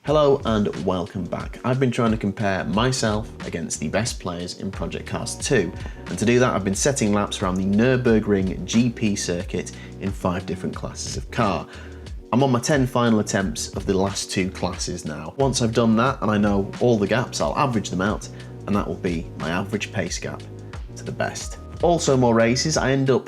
Hello and welcome back. I've been trying to compare myself against the best players in Project Cars 2, and to do that I've been setting laps around the Nurburgring GP circuit in 5 different classes of car. I'm on my 10 final attempts of the last 2 classes now. Once I've done that and I know all the gaps, I'll average them out, and that will be my average pace gap to the best. Also more races, I end up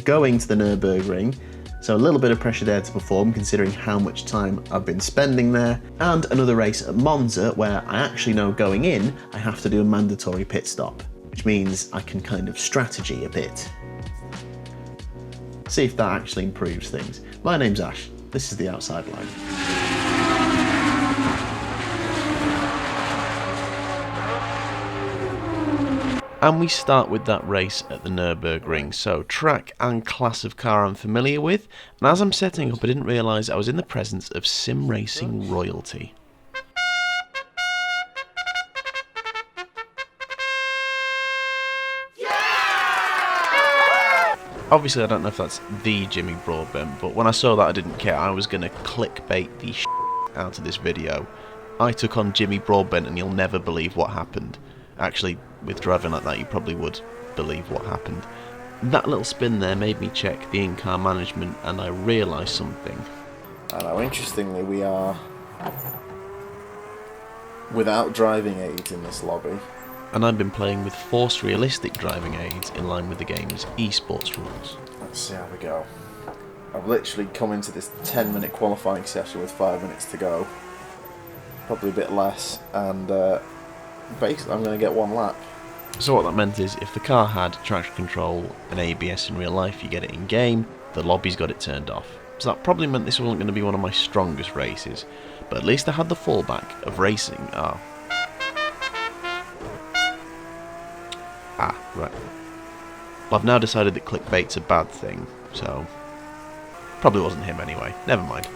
going to the Nurburgring, so a little bit of pressure there to perform considering how much time I've been spending there, and another race at Monza where I actually know going in I have to do a mandatory pit stop, which means I can kind of strategy a bit. See if that actually improves things. My name's Ash, this is the Outside Line. And we start with that race at the Nurburgring, so track and class of car I'm familiar with, and as I'm setting up I didn't realise I was in the presence of sim racing royalty. Obviously I don't know if that's the Jimmy Broadbent, but when I saw that I didn't care. I was going to clickbait the shit out of this video. I took on Jimmy Broadbent and you'll never believe what happened. Actually, with driving like that, you probably would believe what happened. That little spin there made me check the in-car management, and I realised something. I know, interestingly, we are without driving aids in this lobby. And I've been playing with forced realistic driving aids in line with the game's esports rules. Let's see how we go. I've literally come into this 10-minute qualifying session with 5 minutes to go. Probably a bit less, and basically I'm going to get 1 lap. So what that meant is, if the car had traction control and ABS in real life, you get it in game, the lobby's got it turned off. So that probably meant this wasn't going to be one of my strongest races, but at least I had the fallback of racing. Right. Well, I've now decided that clickbait's a bad thing, so probably wasn't him anyway. Never mind.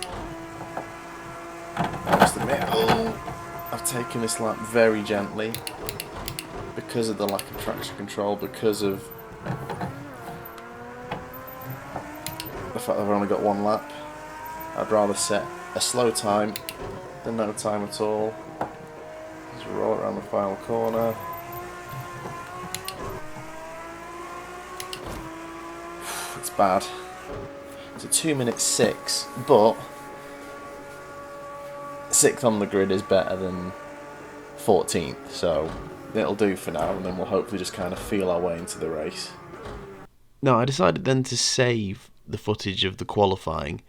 I must admit, I've taken this lap very gently because of the lack of traction control, because of the fact that I've only got 1 lap. I'd rather set a slow time than no time at all. Just roll it around the final corner. It's bad. It's a 2:06, but 6th on the grid is better than 14th, so it'll do for now, and then we'll hopefully just kind of feel our way into the race. No, I decided then to save the footage of the qualifying.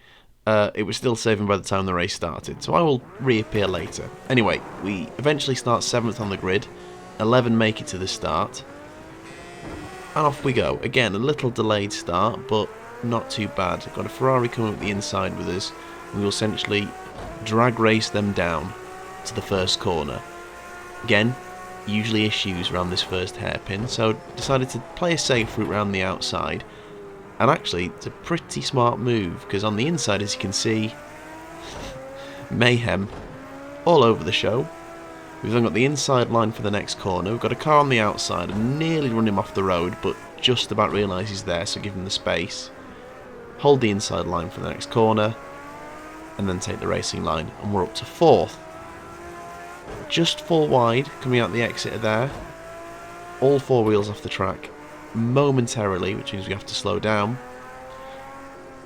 It was still saving by the time the race started, so I will reappear later. Anyway, we eventually start 7th on the grid, 11 make it to the start, and off we go. Again, a little delayed start, but not too bad. Got a Ferrari coming up the inside with us, and we'll essentially drag race them down to the first corner. Again, usually issues around this first hairpin, so decided to play a safe route around the outside, and actually it's a pretty smart move because on the inside, as you can see, mayhem all over the show. We've then got the inside line for the next corner. We've got a car on the outside and nearly run him off the road, but just about realise he's there, so give him the space. Hold the inside line for the next corner, and then take the racing line, and we're up to 4th. Just 4 wide, coming out the exit there. All 4 wheels off the track momentarily, which means we have to slow down.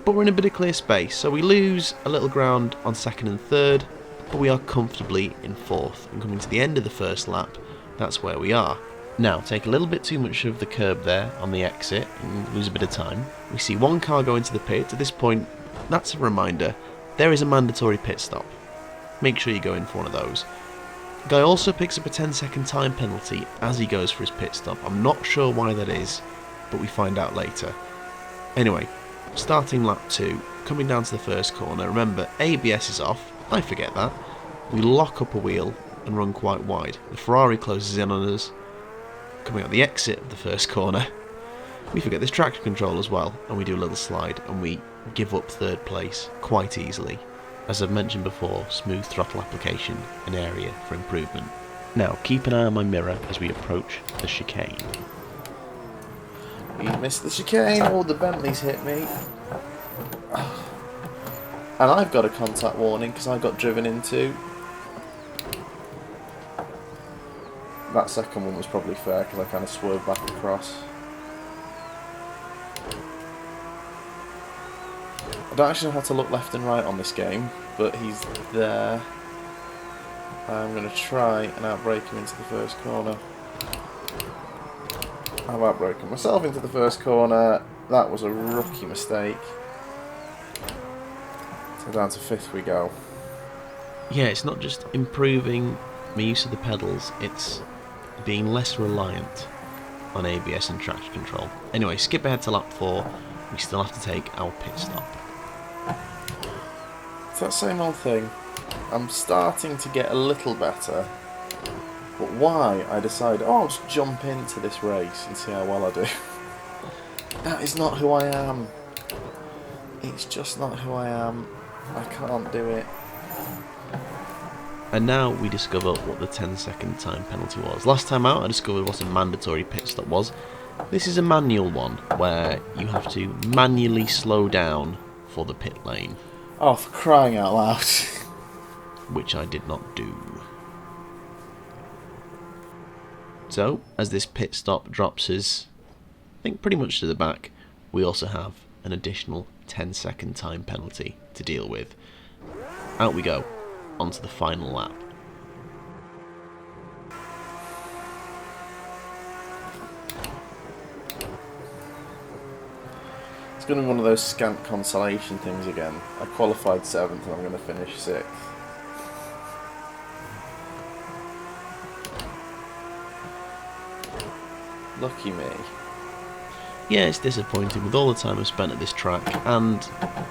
But we're in a bit of clear space, so we lose a little ground on 2nd and 3rd, but we are comfortably in 4th. And coming to the end of the first lap, that's where we are. Now, take a little bit too much of the curb there on the exit and lose a bit of time. We see 1 car go into the pit. At this point, that's a reminder, there is a mandatory pit stop. Make sure you go in for one of those. Guy also picks up a 10-second time penalty as he goes for his pit stop. I'm not sure why that is, but we find out later. Anyway, starting lap 2, coming down to the first corner. Remember, ABS is off. I forget that. We lock up a wheel and run quite wide. The Ferrari closes in on us. Coming out the exit of the first corner, we forget this traction control as well, and we do a little slide, and we give up 3rd place quite easily. As I've mentioned before, smooth throttle application, an area for improvement. Now, keep an eye on my mirror as we approach the chicane. We missed the chicane, all the Bentleys hit me. And I've got a contact warning because I got driven into that second one was probably fair because I kind of swerved back across. I don't actually know how to look left and right on this game, but he's there. I'm going to try and outbrake him into the first corner. I've outbroken myself into the first corner. That was a rookie mistake. So down to 5th we go. Yeah, it's not just improving my use of the pedals, it's being less reliant on ABS and traction control. Anyway, skip ahead to lap 4. We still have to take our pit stop. It's that same old thing. I'm starting to get a little better. But why I decide, oh, I'll just jump into this race and see how well I do. That is not who I am. It's just not who I am. I can't do it. And now we discover what the 10-second time penalty was. Last time out I discovered what a mandatory pit stop was. This is a manual one, where you have to manually slow down for the pit lane. Oh, for crying out loud. Which I did not do. So, as this pit stop drops us, I think pretty much to the back, we also have an additional 10-second time penalty to deal with. Out we go, onto the final lap. It's going to be one of those scant consolation things again. I qualified 7th and I'm going to finish 6th. Lucky me. Yeah, it's disappointing with all the time I've spent at this track and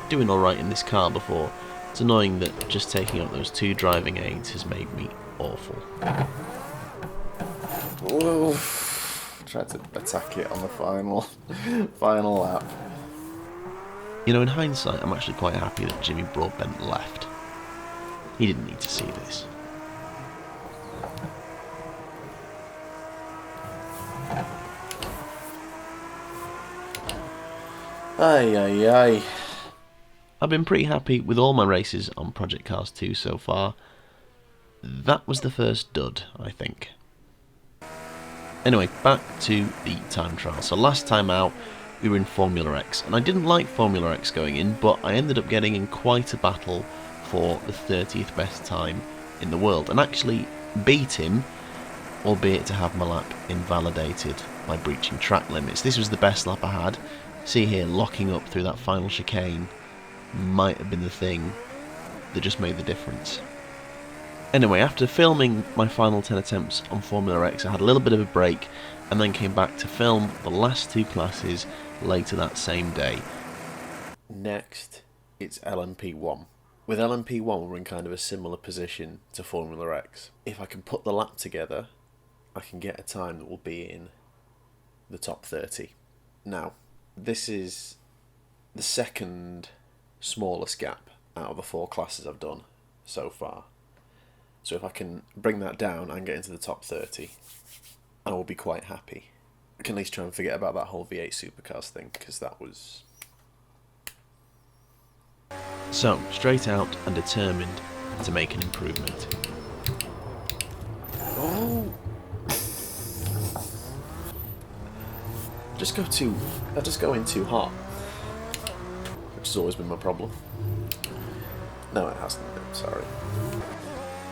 doing alright in this car before. It's annoying that just taking up those 2 driving aids has made me awful. Oof. Tried to attack it on the final lap. You know, in hindsight, I'm actually quite happy that Jimmy Broadbent left. He didn't need to see this. Ay, ay, ay. I've been pretty happy with all my races on Project Cars 2 so far. That was the first dud, I think. Anyway, back to the time trial. So last time out, we were in Formula X, and I didn't like Formula X going in, but I ended up getting in quite a battle for the 30th best time in the world, and actually beat him, albeit to have my lap invalidated by breaching track limits. This was the best lap I had. See here, locking up through that final chicane might have been the thing that just made the difference. Anyway, after filming my final 10 attempts on Formula X, I had a little bit of a break and then came back to film the last 2 classes later that same day. Next, it's LMP1. With LMP1, we're in kind of a similar position to Formula X. If I can put the lap together, I can get a time that will be in the top 30. Now, this is the second smallest gap out of the 4 classes I've done so far. So if I can bring that down and get into the top 30, I will be quite happy. I can at least try and forget about that whole V8 Supercars thing, because that was... So, straight out and determined to make an improvement. Oh! I just go in too hot, which has always been my problem. No, it hasn't been, sorry.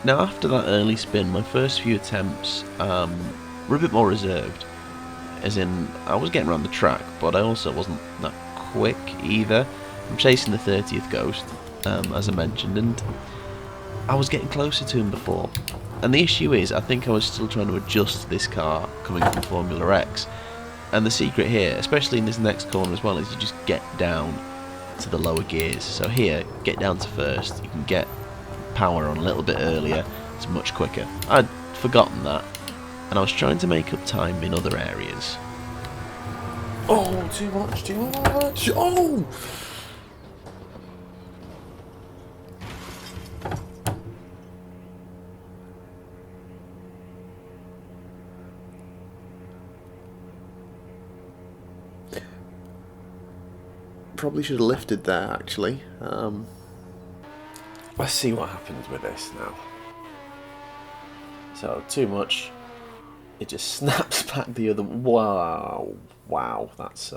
Now, after that early spin, my first few attempts were a bit more reserved. As in, I was getting around the track, but I also wasn't that quick either. I'm chasing the 30th Ghost, as I mentioned, and I was getting closer to him before. And the issue is, I think I was still trying to adjust to this car coming from Formula X. And the secret here, especially in this next corner as well, is you just get down to the lower gears. So here, get down to first, you can get power on a little bit earlier, it's much quicker. I'd forgotten that, and I was trying to make up time in other areas. Oh, too much! Oh! Probably should have lifted there, actually. Let's see what happens with this now. So, too much. it just snaps back the other. Wow, wow, that's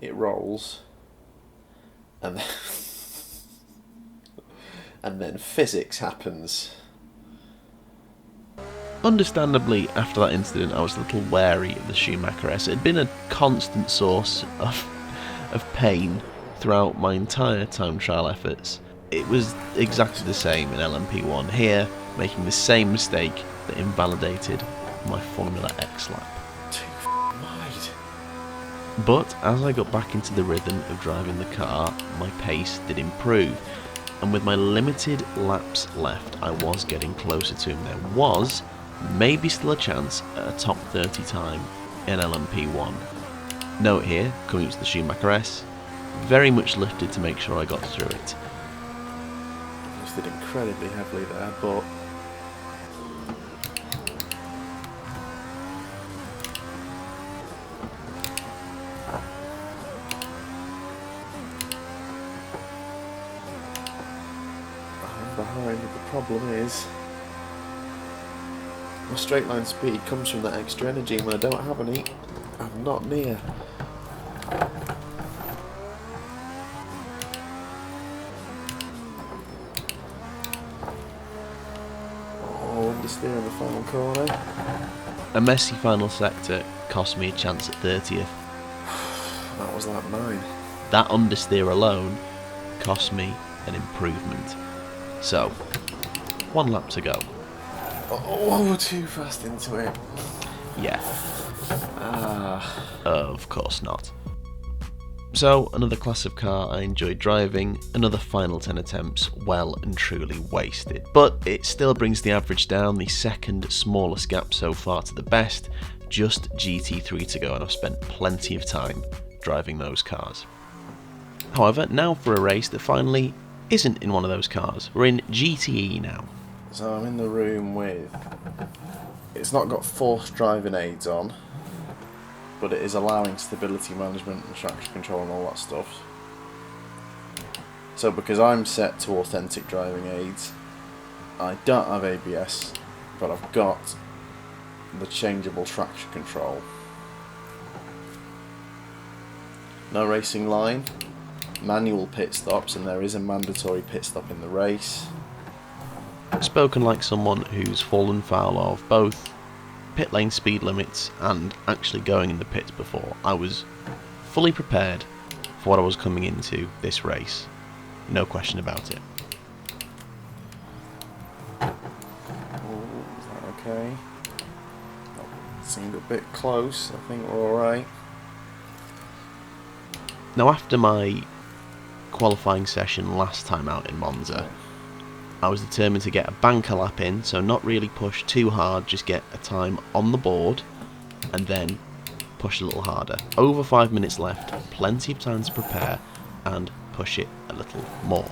it rolls, and then and then physics happens. Understandably, after that incident, I was a little wary of the Schumacher S. It had been a constant source of pain throughout my entire time trial efforts. It was exactly the same in LMP1, here making the same mistake that invalidated my Formula X lap. Too wide. But as I got back into the rhythm of driving the car, my pace did improve, and with my limited laps left, I was getting closer to him. There was maybe still a chance at a top 30 time in LMP1. Note here, coming to the Schumacher S, very much lifted to make sure I got through it. Lifted incredibly heavily there, but I'm behind. The problem is my straight line speed comes from that extra energy, and when I don't have any, I'm not near. Oh, understeer in the final corner. A messy final sector cost me a chance at 30th. That was lap 9. That understeer alone cost me an improvement. So, 1 lap to go. Oh, too fast into it. Yeah. Of course not. So, another class of car I enjoyed driving, another final 10 attempts well and truly wasted. But it still brings the average down, the second smallest gap so far to the best, just GT3 to go, and I've spent plenty of time driving those cars. However, now for a race that finally isn't in one of those cars. We're in GTE now. So I'm in the room with... It's not got forced driving aids on, but it is allowing stability management and traction control and all that stuff. So because I'm set to authentic driving aids, I don't have ABS, but I've got the changeable traction control. No racing line, manual pit stops, and there is a mandatory pit stop in the race. Spoken like someone who's fallen foul of both pit lane speed limits and actually going in the pits before. I was fully prepared for what I was coming into this race. No question about it. Oh, is that okay? That seemed a bit close. I think we're alright. Now, after my qualifying session last time out in Monza, I was determined to get a banker lap in, so not really push too hard, just get a time on the board and then push a little harder. Over 5 minutes left, plenty of time to prepare and push it a little more.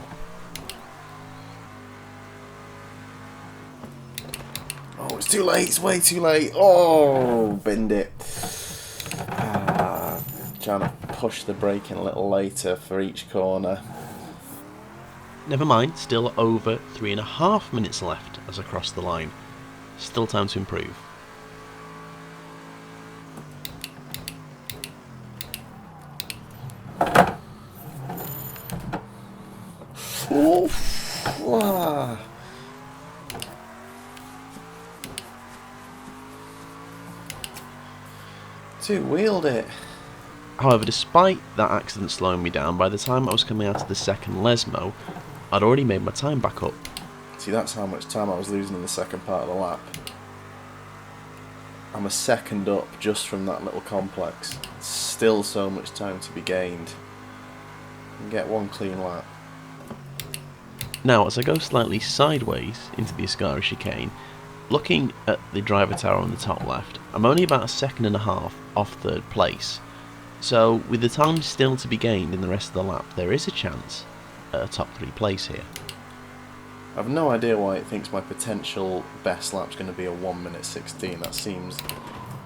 Oh, it's too late, it's way too late. Oh, binned it. Trying to push the brake in a little later for each corner. Never mind, still over 3.5 minutes left as I cross the line. Still time to improve. Ah. Two-wheeled it. However, despite that accident slowing me down, by the time I was coming out of the second Lesmo, I'd already made my time back up. See, that's how much time I was losing in the second part of the lap. I'm a second up just from that little complex. Still so much time to be gained. And get one clean lap. Now, as I go slightly sideways into the Ascari chicane, looking at the driver tower on the top left, I'm only about 1.5 seconds off third place. So, with the time still to be gained in the rest of the lap, there is a chance at a top 3 place here. I've no idea why it thinks my potential best lap's going to be a 1:16. That seems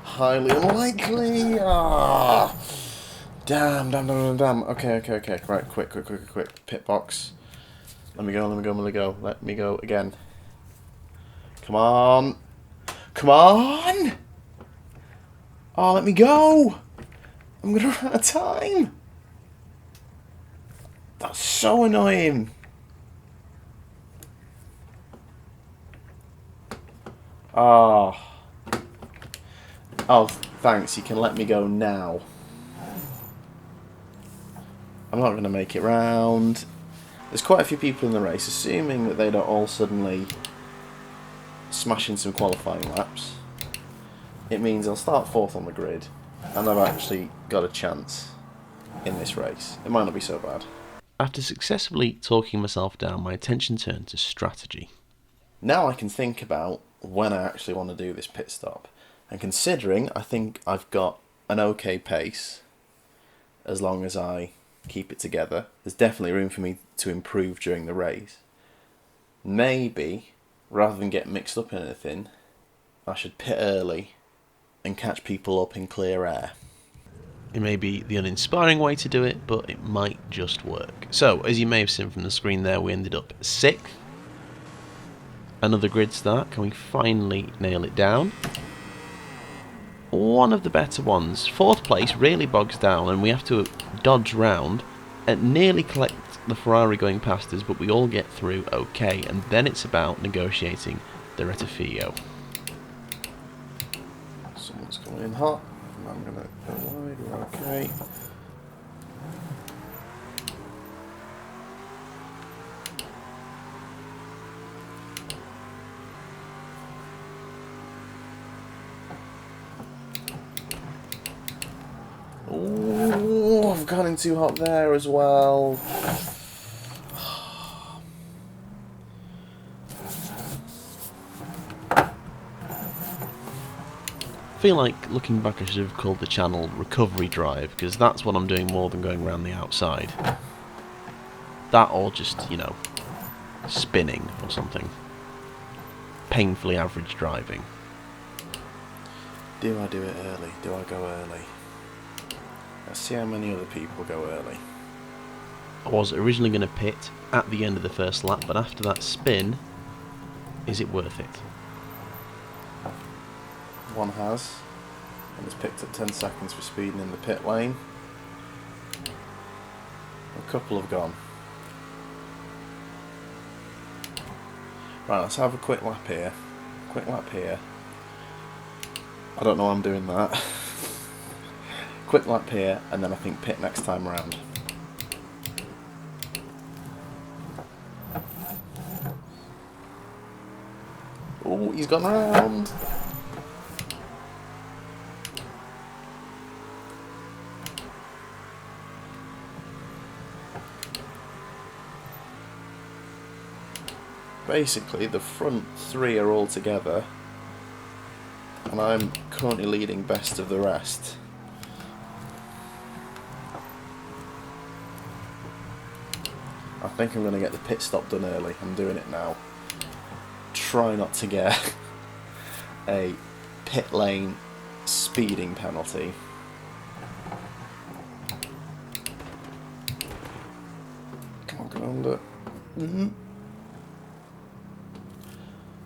highly unlikely. Ah, damn. Okay. Right, quick. Pit box. Let me go. Let me go again. Come on. Come on! Oh, let me go! I'm gonna run out of time! That's so annoying! Oh. Oh, thanks, you can let me go now. I'm not going to make it round. There's quite a few people in the race, assuming that they don't all suddenly smash in some qualifying laps. It means I'll start 4th on the grid, and I've actually got a chance in this race. It might not be so bad. After successfully talking myself down, my attention turned to strategy. Now I can think about when I actually want to do this pit stop. And considering I think I've got an okay pace, as long as I keep it together, there's definitely room for me to improve during the race. Maybe, rather than get mixed up in anything, I should pit early and catch people up in clear air. It may be the uninspiring way to do it, but it might just work. So, as you may have seen from the screen there, we ended up 6th. Another grid start. Can we finally nail it down? One of the better ones. 4th place really bogs down, and we have to dodge round and nearly collect the Ferrari going past us, but we all get through okay, and then it's about negotiating the Rettifio. Someone's coming in hot, and I'm going to go wide, we're okay. Oh, I've gone in too hot there as well. I feel like, looking back, I should have called the channel Recovery Drive, because that's what I'm doing more than going around the outside. That or just, you know, spinning or something. Painfully average driving. Do I do it early? Do I go early? Let's see how many other people go early. I was originally going to pit at the end of the first lap, but after that spin, is it worth it? One has, and has picked up 10 seconds for speeding in the pit lane. A couple have gone. Right, let's have a quick lap here. Quick lap here. I don't know why I'm doing that. Quick lap here, and then I think pit next time round. Oh, he's gone round. Basically, the front 3 are all together, and I'm currently leading best of the rest. I think I'm going to get the pit stop done early. I'm doing it now. Try not to get a pit lane speeding penalty. Come on, go under.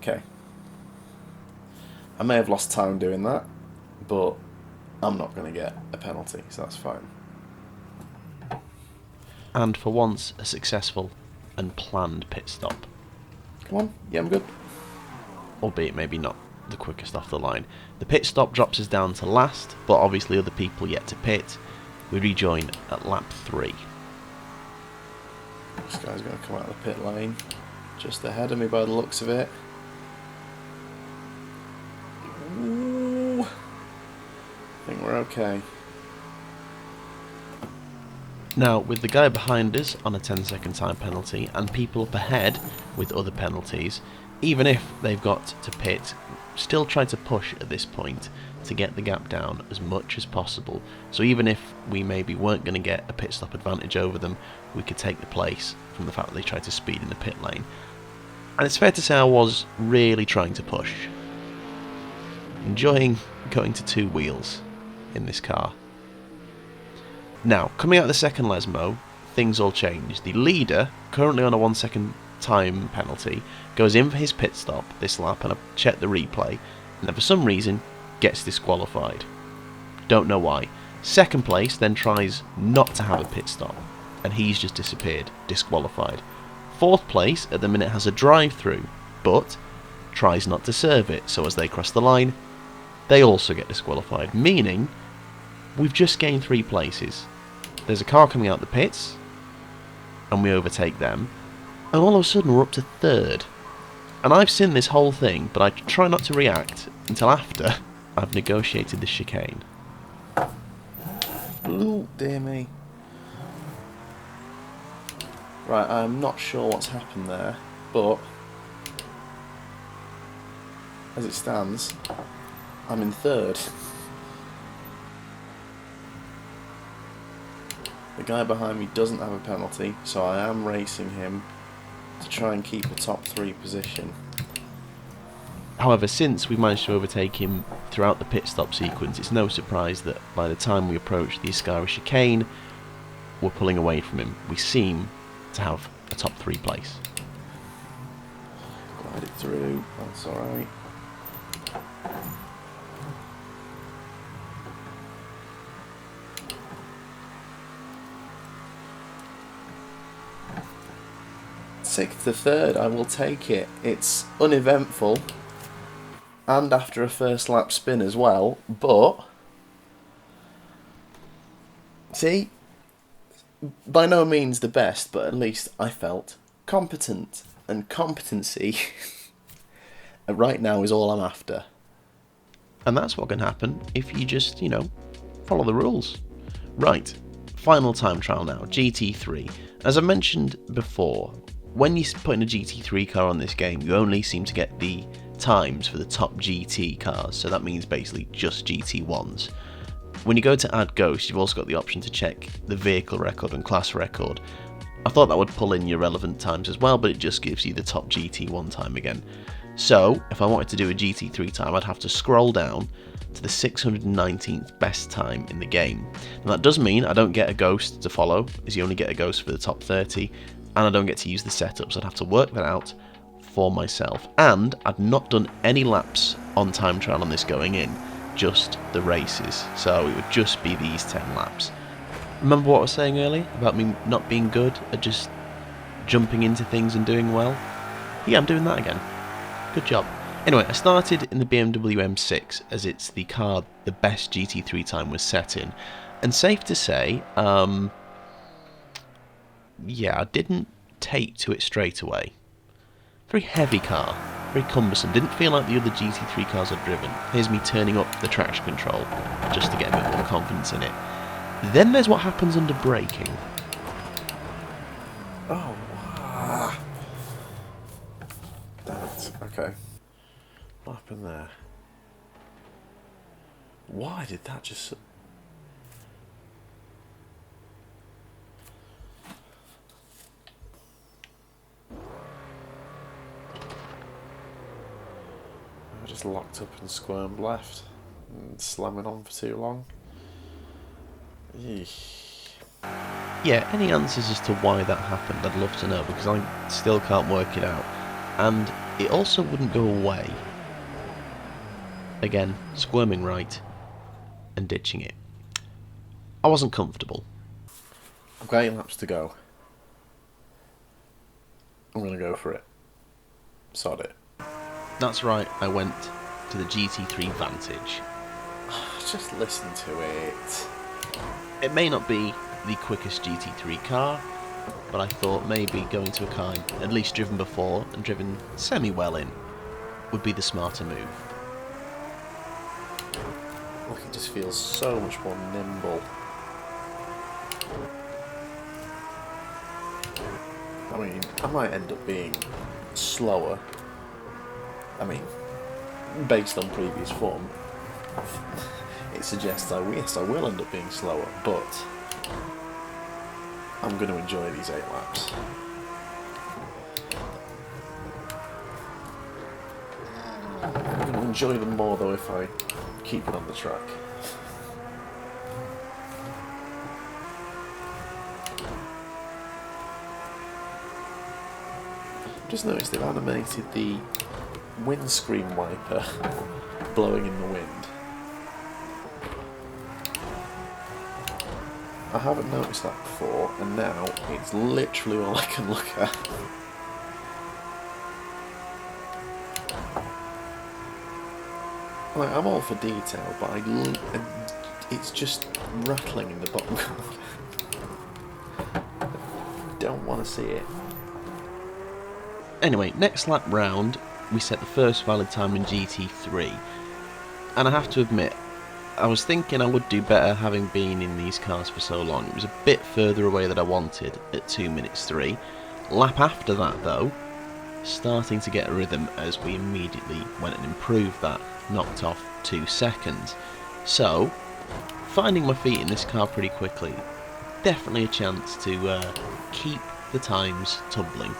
Okay. I may have lost time doing that, but I'm not going to get a penalty, so that's fine. And for once, a successful and planned pit stop. Come on, yeah, I'm good. Albeit maybe not the quickest off the line. The pit stop drops us down to last, but obviously other people yet to pit. We rejoin at lap 3. This guy's going to come out of the pit lane, just ahead of me by the looks of it. Ooh. I think we're okay. Now, with the guy behind us on a 10-second time penalty, and people up ahead with other penalties, even if they've got to pit, still try to push at this point to get the gap down as much as possible. So even if we maybe weren't going to get a pit stop advantage over them, we could take the place from the fact that they tried to speed in the pit lane. And it's fair to say I was really trying to push. Enjoying going to 2 wheels in this car. Now, coming out of the second Lesmo, things all change. The leader, currently on a 1-second time penalty, goes in for his pit stop this lap, and I've checked the replay, and then for some reason gets disqualified. Don't know why. Second place then tries not to have a pit stop, and he's just disappeared, disqualified. Fourth place at the minute has a drive-through, but tries not to serve it, so as they cross the line, they also get disqualified, meaning we've just gained 3 places. There's a car coming out the pits, and we overtake them, and all of a sudden we're up to 3rd. And I've seen this whole thing, but I try not to react until after I've negotiated the chicane. Ooh, dear me. Right, I'm not sure what's happened there, but as it stands, I'm in 3rd. The guy behind me doesn't have a penalty, so I am racing him to try and keep a top 3 position. However, since we've managed to overtake him throughout the pit stop sequence, it's no surprise that by the time we approach the Ascara chicane, we're pulling away from him. We seem to have a top 3 place. Glide it through, that's alright. Sixth to 3rd, I will take it. It's uneventful, and after a first lap spin as well, but see, by no means the best, but at least I felt competent, and competency right now is all I'm after. And that's what can happen if you just, follow the rules. Right, final time trial now, GT3. As I mentioned before, when you put in a GT3 car on this game, you only seem to get the times for the top GT cars, so that means basically just GT1s. When you go to add Ghost, you've also got the option to check the vehicle record and class record. I thought that would pull in your relevant times as well, but it just gives you the top GT1 time again. So, if I wanted to do a GT3 time, I'd have to scroll down to the 619th best time in the game. Now that does mean I don't get a Ghost to follow, as you only get a Ghost for the top 30, and I don't get to use the setups. I'd have to work that out for myself. And I'd not done any laps on time trial on this going in, just the races. So it would just be these 10 laps. Remember what I was saying earlier about me not being good at just jumping into things and doing well? Yeah, I'm doing that again. Good job. Anyway, I started in the BMW M6 as it's the car the best GT3 time was set in. And safe to say, yeah, I didn't take to it straight away. Very heavy car, very cumbersome. Didn't feel like the other GT3 cars I've driven. Here's me turning up the traction control just to get a bit more confidence in it. Then there's what happens under braking. Oh, damn it. Okay. What happened there? Why did that just... I just locked up and squirmed left and slamming on for too long. Eesh. Yeah, any answers as to why that happened, I'd love to know, because I still can't work it out. And it also wouldn't go away. Again, squirming right and ditching it. I wasn't comfortable. I've got 8 laps to go. I'm going to go for it. Sod it. That's right, I went to the GT3 Vantage. Just listen to it. It may not be the quickest GT3 car, but I thought maybe going to a car at least driven before and driven semi-well in would be the smarter move. Look, it just feels so much more nimble. I mean, I might end up being slower. I mean, based on previous form, it suggests I will end up being slower, but I'm going to enjoy these 8 laps. I'm going to enjoy them more though if I keep it on the track. Just noticed they've animated the windscreen wiper blowing in the wind. I haven't noticed that before, and now it's literally all I can look at. Like, I'm all for detail, but it's just rattling in the bottom corner. I don't want to see it. Anyway, next lap round, we set the first valid time in GT3, and I have to admit, I was thinking I would do better having been in these cars for so long. It was a bit further away than I wanted at 2 minutes 3. Lap after that though, starting to get a rhythm as we immediately went and improved that, knocked off 2 seconds. So, finding my feet in this car pretty quickly, definitely a chance to keep the times tumbling.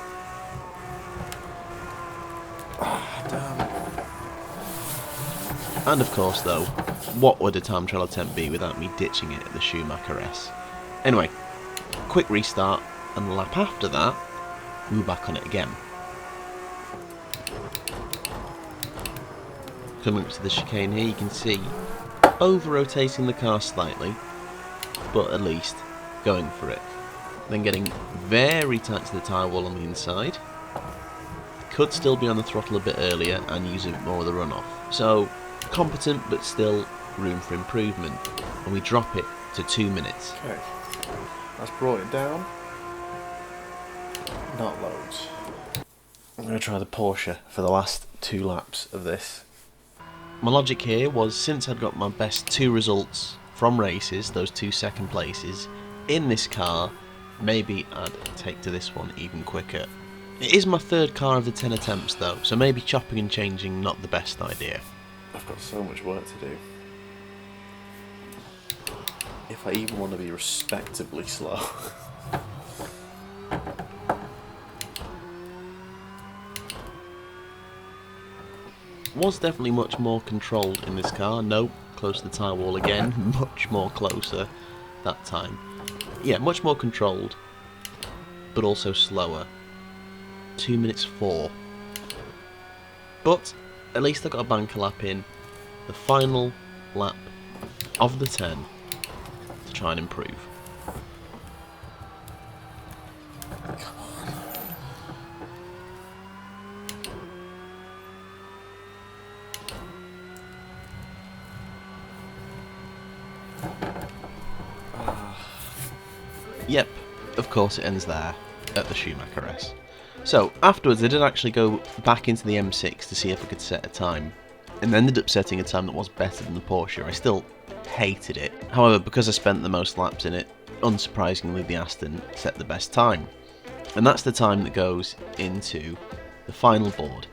Damn. And of course though, what would a time trial attempt be without me ditching it at the Schumacher S? Anyway, quick restart, and the lap after that, we were back on it again. Coming up to the chicane here, you can see over-rotating the car slightly, but at least going for it. Then getting very tight to the tyre wall on the inside. Could still be on the throttle a bit earlier and use a bit more of the runoff. So, competent but still room for improvement. And we drop it to 2 minutes. Okay, that's brought it down. Not loads. I'm going to try the Porsche for the last 2 laps of this. My logic here was, since I'd got my best 2 results from races, those 2 second places, in this car, maybe I'd take to this one even quicker. It is my 3rd car of the 10 attempts though, so maybe chopping and changing not the best idea. I've got so much work to do. If I even want to be respectably slow. Was definitely much more controlled in this car. No, close to the tyre wall again, much more closer that time. Yeah, much more controlled, but also slower. 2 minutes 4. But at least I got a banker lap in, the final lap of the 10 to try and improve. Yep, of course it ends there, at the Schumacher S. So, afterwards I did actually go back into the M6 to see if I could set a time, and ended up setting a time that was better than the Porsche. I still hated it. However, because I spent the most laps in it, unsurprisingly the Aston set the best time. And that's the time that goes into the final board.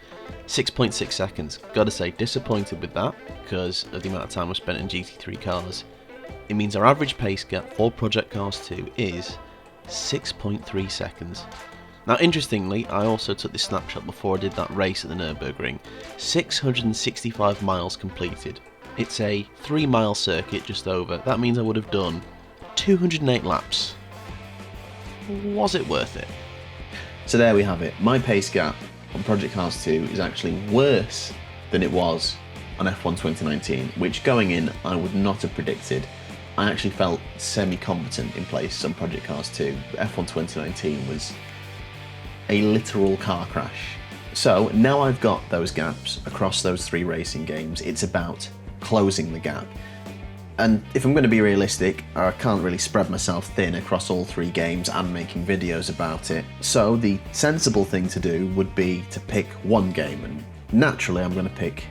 6.6 seconds. Gotta say, disappointed with that, because of the amount of time I spent in GT3 cars. It means our average pace gap for Project Cars 2 is 6.3 seconds. Now interestingly, I also took this snapshot before I did that race at the Nurburgring. 665 miles completed. It's a 3-mile circuit, just over. That means I would have done 208 laps. Was it worth it? So there we have it. My pace gap on Project Cars 2 is actually worse than it was on F1 2019, which going in I would not have predicted. I actually felt semi-competent in places on Project Cars 2. F1 2019 was a literal car crash. So now I've got those gaps across those 3 racing games, it's about closing the gap. And if I'm going to be realistic, I can't really spread myself thin across all 3 games and making videos about it. So the sensible thing to do would be to pick one game, and naturally I'm going to pick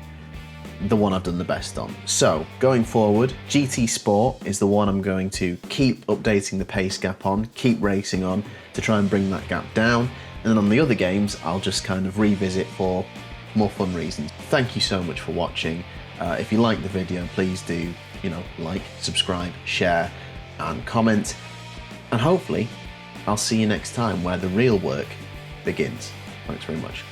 the one I've done the best on. So going forward, GT Sport is the one I'm going to keep updating the pace gap on, keep racing on to try and bring that gap down. And then on the other games, I'll just kind of revisit for more fun reasons. Thank you so much for watching. If you like the video, please do, like, subscribe, share, and comment. And hopefully, I'll see you next time where the real work begins. Thanks very much.